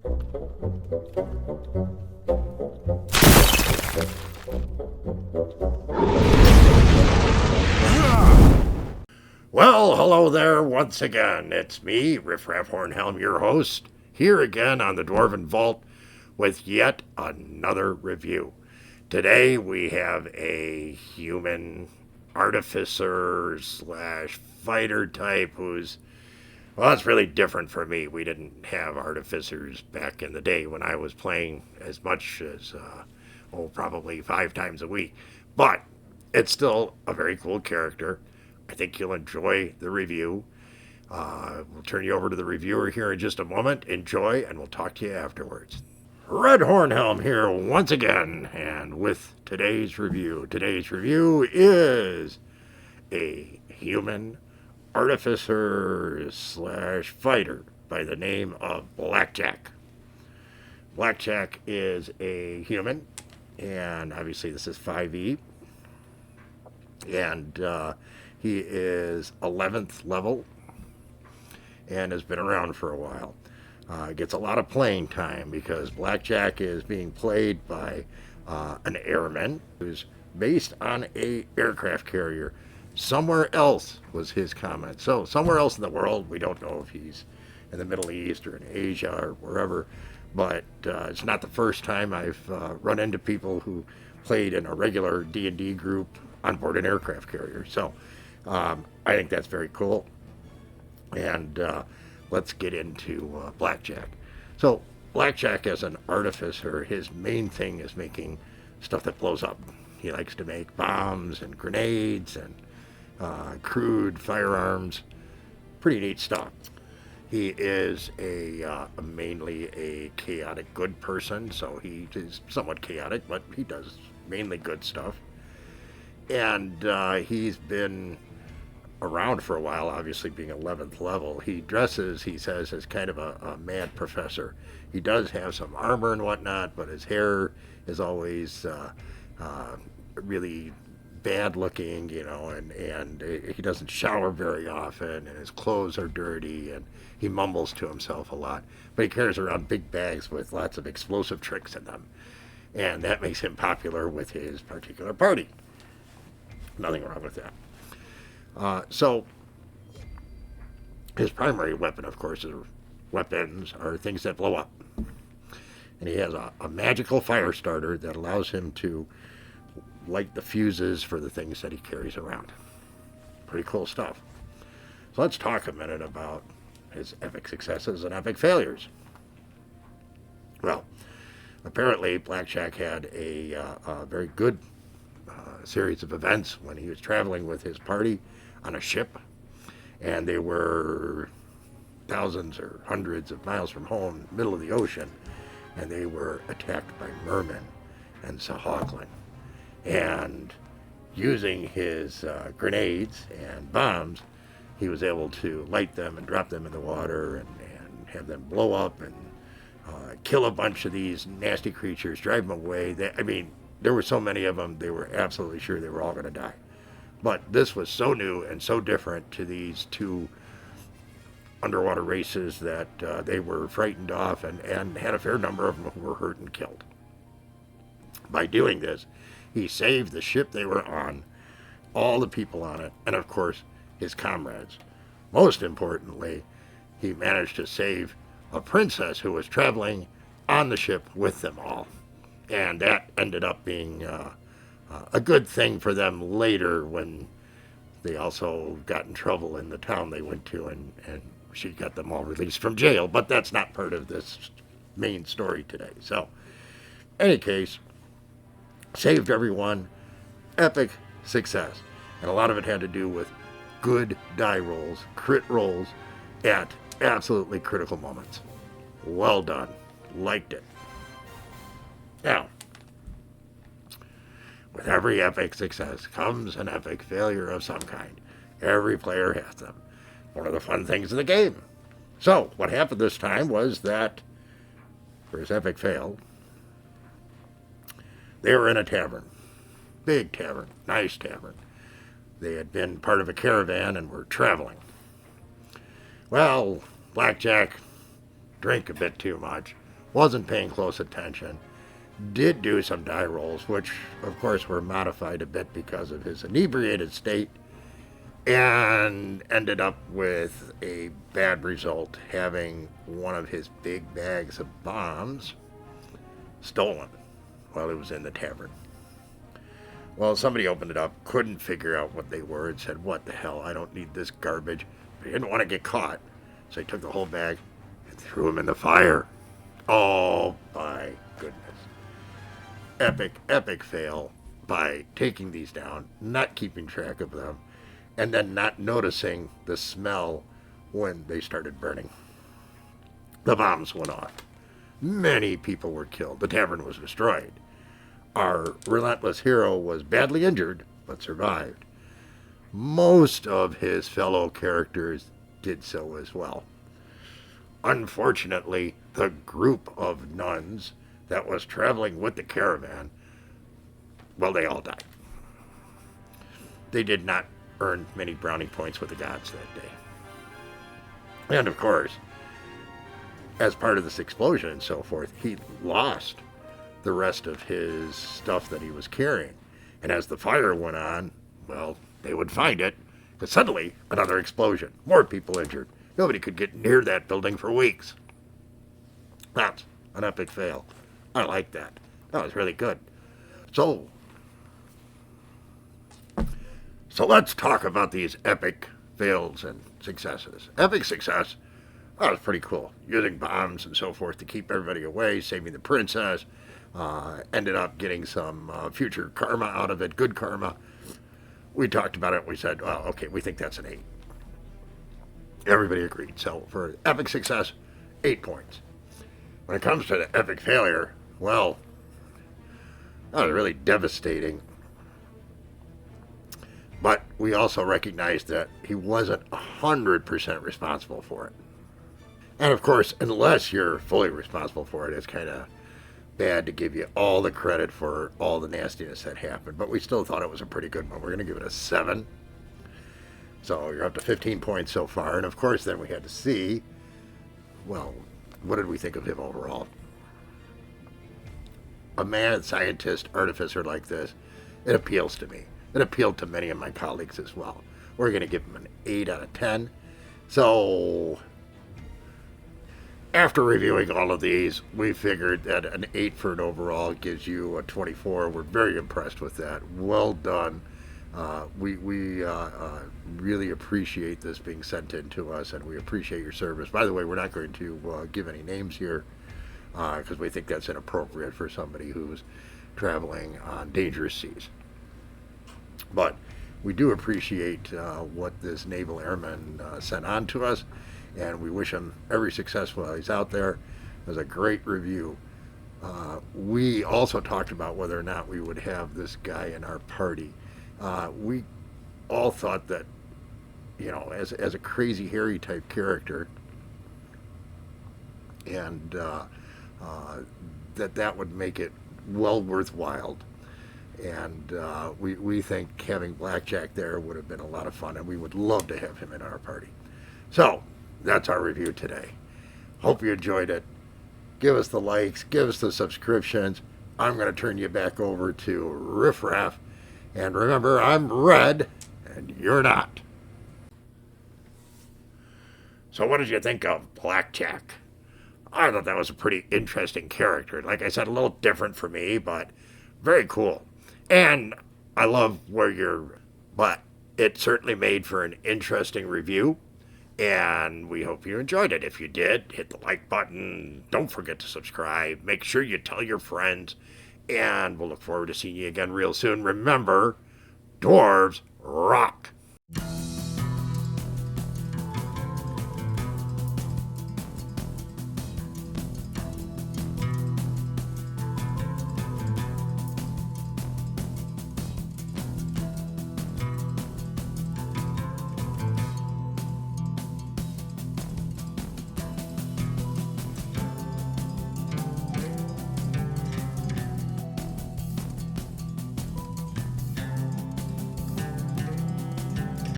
Well, hello there once again. It's me, Riffraff Hornhelm, your host, here again on the Dwarven Vault with yet another review. Today we have a human artificer slash fighter type who's, well, it's really different for me. We didn't have artificers back in the day when I was playing as much as, probably 5 times a week. But it's still a very cool character. I think you'll enjoy the review. We'll turn you over to the reviewer here in just a moment. Enjoy, and we'll talk to you afterwards. Red Hornhelm here once again, and with today's review. Today's review is a human artificer slash fighter by the name of Blackjack. Blackjack is a human, and obviously this is 5e, and he is 11th level and has been around for a while. Gets a lot of playing time because Blackjack is being played by an airman who's based on a aircraft carrier. Somewhere else was his comment. So somewhere else in the world, we don't know if he's in the Middle East or in Asia or wherever, but it's not the first time I've run into people who played in a regular D&D group on board an aircraft carrier. So I think that's very cool. And let's get into Blackjack. So Blackjack, as an artificer, his main thing is making stuff that blows up. He likes to make bombs and grenades and crude firearms. Pretty neat stuff. He is mainly a chaotic good person, so he is somewhat chaotic, but he does mainly good stuff. And he's been around for a while, obviously being 11th level. He dresses, he says, as kind of a mad professor. He does have some armor and whatnot, but his hair is always really bad looking, and he doesn't shower very often, and his clothes are dirty, and he mumbles to himself a lot. But he carries around big bags with lots of explosive tricks in them, and that makes him popular with his particular party. Nothing wrong with that. So his primary weapon, of course, weapons are things that blow up. And he has a magical fire starter that allows him to light the fuses for the things that he carries around. Pretty cool stuff. So let's talk a minute about his epic successes and epic failures. Well, apparently Blackjack had a very good series of events when he was traveling with his party on a ship, and they were thousands or hundreds of miles from home, middle of the ocean, and they were attacked by mermen and Sahuagin. And using his grenades and bombs, he was able to light them and drop them in the water and have them blow up and kill a bunch of these nasty creatures, drive them away. There were so many of them, they were absolutely sure they were all going to die. But this was so new and so different to these two underwater races that they were frightened off and had a fair number of them who were hurt and killed. By doing this, he saved the ship they were on, all the people on it, and of course, his comrades. Most importantly, he managed to save a princess who was traveling on the ship with them all. And that ended up being a good thing for them later when they also got in trouble in the town they went to, and she got them all released from jail. But that's not part of this main story today. So, any case, saved everyone, epic success. And a lot of it had to do with good die rolls, crit rolls, at absolutely critical moments. Well done. Liked it. Now, with every epic success comes an epic failure of some kind. Every player has them. One of the fun things in the game. So, what happened this time was that, for his epic fail, they were in a tavern. Big tavern. Nice tavern. They had been part of a caravan and were traveling. Well, Blackjack drank a bit too much, wasn't paying close attention, did do some die rolls, which of course were modified a bit because of his inebriated state, and ended up with a bad result, having one of his big bags of bombs stolen while he was in the tavern. Well, somebody opened it up, couldn't figure out what they were, and said, "What the hell, I don't need this garbage." But he didn't want to get caught, so he took the whole bag and threw him in the fire. Oh my goodness. Epic fail by taking these down, not keeping track of them, and then not noticing the smell when they started burning. The bombs went off. Many people were killed. The tavern was destroyed. Our relentless hero was badly injured, but survived. Most of his fellow characters did so as well. Unfortunately, the group of nuns that was traveling with the caravan, well, they all died. They did not earn many brownie points with the gods that day. And of course, as part of this explosion and so forth, he lost the rest of his stuff that he was carrying. And as the fire went on, well, they would find it, because suddenly another explosion, more people injured. Nobody could get near that building for weeks. That's an epic fail. I like that. That was really good. So let's talk about these epic fails and successes. Epic success, that was pretty cool. Using bombs and so forth to keep everybody away, saving the princess. Ended up getting some future karma out of it, good karma. We talked about it. We said, well, okay, we think that's an 8. Everybody agreed. So for epic success, 8 points. When it comes to the epic failure, well, that was really devastating. But we also recognized that he wasn't 100% responsible for it. And of course, unless you're fully responsible for it, it's kind of bad to give you all the credit for all the nastiness that happened. But we still thought it was a pretty good one. We're going to give it a 7. So you're up to 15 points so far. And of course, then we had to see, well, what did we think of him overall? A mad scientist, artificer like this, it appeals to me. It appealed to many of my colleagues as well. We're going to give him an 8 out of 10. So after reviewing all of these, we figured that an 8 for an overall gives you a 24. We're very impressed with that. Well done. We really appreciate this being sent in to us, and we appreciate your service. By the way, we're not going to give any names here because we think that's inappropriate for somebody who's traveling on dangerous seas. But we do appreciate what this naval airman sent on to us, and we wish him every success while he's out there. It was a great review. We also talked about whether or not we would have this guy in our party. We all thought that, you know, as a crazy Harry type character, and that would make it well worthwhile. And we think having Blackjack there would have been a lot of fun, and we would love to have him in our party. So that's our review today. Hope you enjoyed it. Give us the likes, give us the subscriptions. I'm going to turn you back over to Riff Raff. And remember, I'm red, and you're not. So what did you think of Blackjack? I thought that was a pretty interesting character. Like I said, a little different for me, but very cool. And I love where you're... But it certainly made for an interesting review. And we hope you enjoyed it. If you did, hit the like button. Don't forget to subscribe. Make sure you tell your friends. And we'll look forward to seeing you again real soon. Remember, dwarves rock.